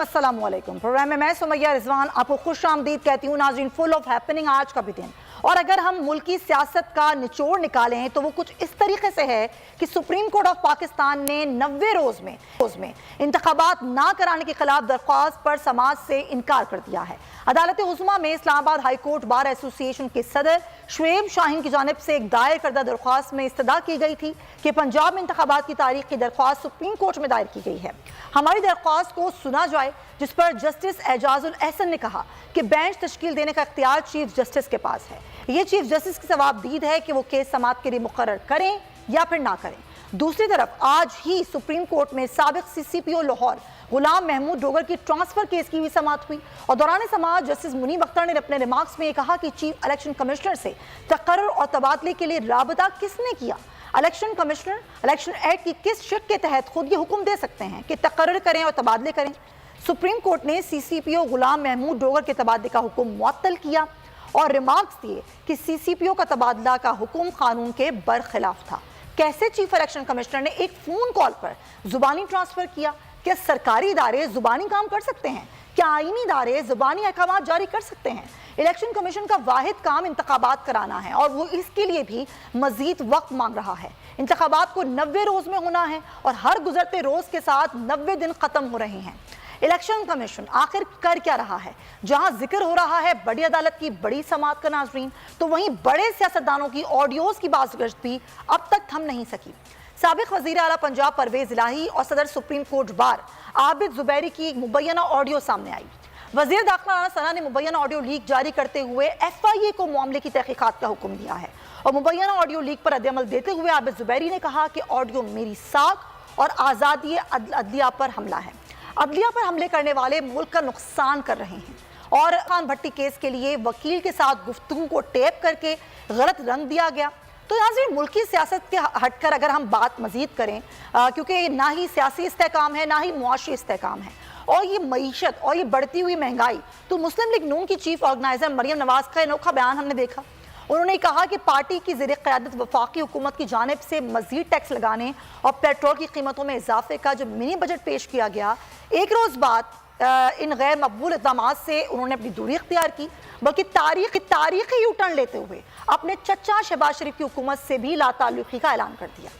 अस्सलामुअलैकुम। प्रोग्राम में मैं सुमैया रिजवान आपको खुश आमदीद कहती हूँ। नाज़रीन, फुल ऑफ हैपनिंग आज का भी दिन, और अगर हम मुल्की सियासत का निचोड़ निकालें तो वो कुछ इस तरीके से है कि सुप्रीम कोर्ट ऑफ पाकिस्तान ने 90 रोज में इंतखाबात ना कराने के खिलाफ दरख्वास्त पर समाज से इनकार कर दिया है। अदालत उज़्मा में Islamabad high court bar association के सदर शुएब शाहीन की जानिब से एक दायर करदा दरख्वास्त में इस्तदा की गई थी कि पंजाब में इंतखाबात की तारीख की दरख्वास्त सुप्रीम कोर्ट में दायर की गई है। हमारी दरख्वास्त को सुना जाए, जिस पर जस्टिस एजाजुल एहसन ने कहा कि बेंच तश्कील देने का इख्तियार चीफ जस्टिस के पास है। ये चीफ जस्टिस की जवाबदीद है कि वो केस समाअत के लिए मुकर्रर करें या फिर ना करें। दूसरी तरफ आज ही सुप्रीम कोर्ट में साबिक CCPO लाहौर गुलाम महमूद डोगर की ट्रांसफर केस की भी समाअत हुई, और दौरान समाअत जस्टिस मुनीब अख्तर ने अपने रिमार्क्स में कहा कि चीफ इलेक्शन कमिश्नर से तकर्रुर और तबादले के लिए राबता किसने किया। इलेक्शन कमिश्नर इलेक्शन एक्ट की किस शिक के तहत खुद ये हुक्म दे सकते हैं कि तकर्रुर करें और तबादले करें। सुप्रीम कोर्ट ने CCPO गुलाम महमूद डोगर के तबादले का हुक्म मुअत्तल किया और रिमार्क्स दिए कि CCPO का तबादला का हुक्म कानून के बरखिलाफ था। कैसे चीफ इलेक्शन कमिश्नर ने एक फोन कॉल पर जुबानी ट्रांसफर किया? क्या सरकारी इदारे जुबानी काम कर सकते हैं? क्या आईनी इदारे जुबानी अहकाम जारी कर सकते हैं? इलेक्शन कमीशन का वाहिद काम इंतखाबात कराना है, और वो इसके लिए भी मजीद वक्त मांग रहा है। इंतखाबात को 90 रोज में होना है, और हर गुजरते रोज के साथ 90 दिन खत्म हो रहे हैं। इलेक्शन कमीशन आखिर कर क्या रहा है? जहां जिक्र हो रहा है बड़ी अदालत की बड़ी समाअत का नाजरीन, तो वहीं बड़े सियासतदानों की ऑडियोज की बाज़गश्त भी अब तक थम नहीं सकी। साबिक वज़ीर आला पंजाब परवेज इलाही और सदर supreme court bar Abid Zubairi की एक मुबैना ऑडियो सामने आई। वज़ीर दाखिला राना सना ने मुबैना ऑडियो लीक जारी करते हुए FIA को मामले की तहकीकात का हुक्म दिया है, और मुबैना ऑडियो लीक पर रद्द-ए-अमल देते हुए आबिद जुबैरी ने कहा कि ऑडियो मेरी साख और आज़ादी अदलिया पर हमला है। अदलिया पर हमले करने वाले मुल्क का नुकसान कर रहे हैं, और खान भट्टी केस के लिए वकील के साथ गुफ्तगू को टेप करके गलत रंग दिया गया। तो यहाँ से मुल्की सियासत के हटकर अगर हम बात मजीद करें, क्योंकि ना ही सियासी इस्तेहकाम है ना ही मुआशी इस्तेहकाम है, और ये मईशत और ये बढ़ती हुई महंगाई, तो मुस्लिम लीग नून की चीफ ऑर्गेनाइजर मरियम नवाज का अनोखा बयान हमने देखा। उन्होंने कहा कि पार्टी की ज़ेर क़यादत वफाकी हुकूमत की जानिब से मजीद टैक्स लगाने और पेट्रोल की कीमतों में इजाफे का जो मिनी बजट पेश किया गया, एक रोज़ बाद इन गैर मकबूल इक़दामात से उन्होंने अपनी दूरी इख्तियार की, बल्कि तारीखी यू टर्न लेते हुए अपने चचा शहबाज शरीफ की हुकूमत से भी लाताल्लुकी का ऐलान कर दिया।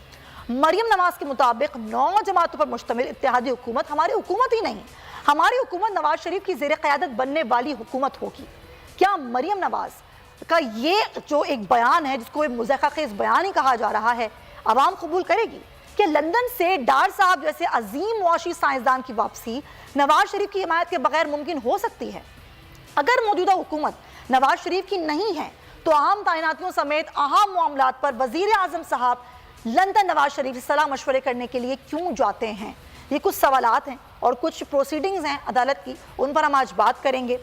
मरियम नवाज के मुताबिक 9 जमातों पर मुश्तमिल इत्तेहादी हुकूमत हमारी हुकूमत ही नहीं, हमारी हुकूमत नवाज शरीफ की ज़ेर क़यादत बनने वाली हुकूमत होगी। क्या मरियम नवाज का ये जो एक बयान है, जिसको एक मुज़ाक़ाखेज़ बयान ही कहा जा रहा है, आवाम कबूल करेगी? कि लंदन से डार साहब जैसे अजीम मुआशी साइंसदान की वापसी नवाज शरीफ की हिमायत के बगैर मुमकिन हो सकती है? अगर मौजूदा हुकूमत नवाज शरीफ की नहीं है, तो अहम तैनातियों समेत अहम मामलात पर वज़ीर आज़म साहब लंदन नवाज शरीफ से सलाह मशवरे करने के लिए क्यों जाते हैं? ये कुछ सवालात हैं और कुछ प्रोसीडिंग्स हैं अदालत की, उन पर हम आज बात करेंगे।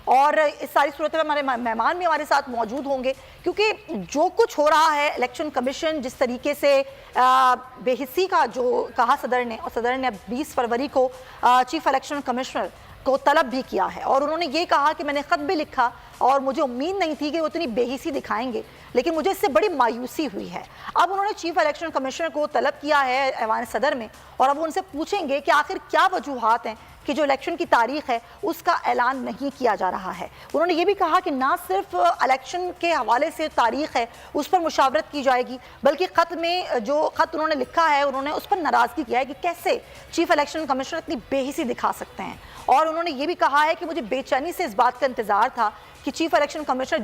और इस सारी सूरत में हमारे मेहमान भी हमारे साथ मौजूद होंगे, क्योंकि जो कुछ हो रहा है, इलेक्शन कमीशन जिस तरीके से बेहिस्सी का जो कहा सदर ने, और सदर ने 20 फरवरी को चीफ इलेक्शन कमिश्नर को तलब भी किया है, और उन्होंने ये कहा कि मैंने ख़त भी लिखा और मुझे उम्मीद नहीं थी कि वो इतनी बेहिस्सी दिखाएंगे, लेकिन मुझे इससे बड़ी मायूसी हुई है। अब उन्होंने चीफ इलेक्शन कमिश्नर को तलब किया है ऐवान सदर में, और अब उनसे पूछेंगे कि आखिर क्या वजूहात हैं कि जो इलेक्शन की तारीख है उसका ऐलान नहीं किया जा रहा है। उन्होंने ये भी कहा कि ना सिर्फ इलेक्शन के हवाले से तारीख है उस पर मुशावरत की जाएगी, बल्कि ख़त में जो ख़त उन्होंने लिखा है उन्होंने उस पर नाराज़गी किया है कि कैसे चीफ इलेक्शन कमिश्नर इतनी बेहिस्सी दिखा सकते हैं। और उन्होंने ये भी कहा है कि मुझे बेचैनी से इस बात का इंतज़ार था कि चीफ इलेक्शन कमिश्नर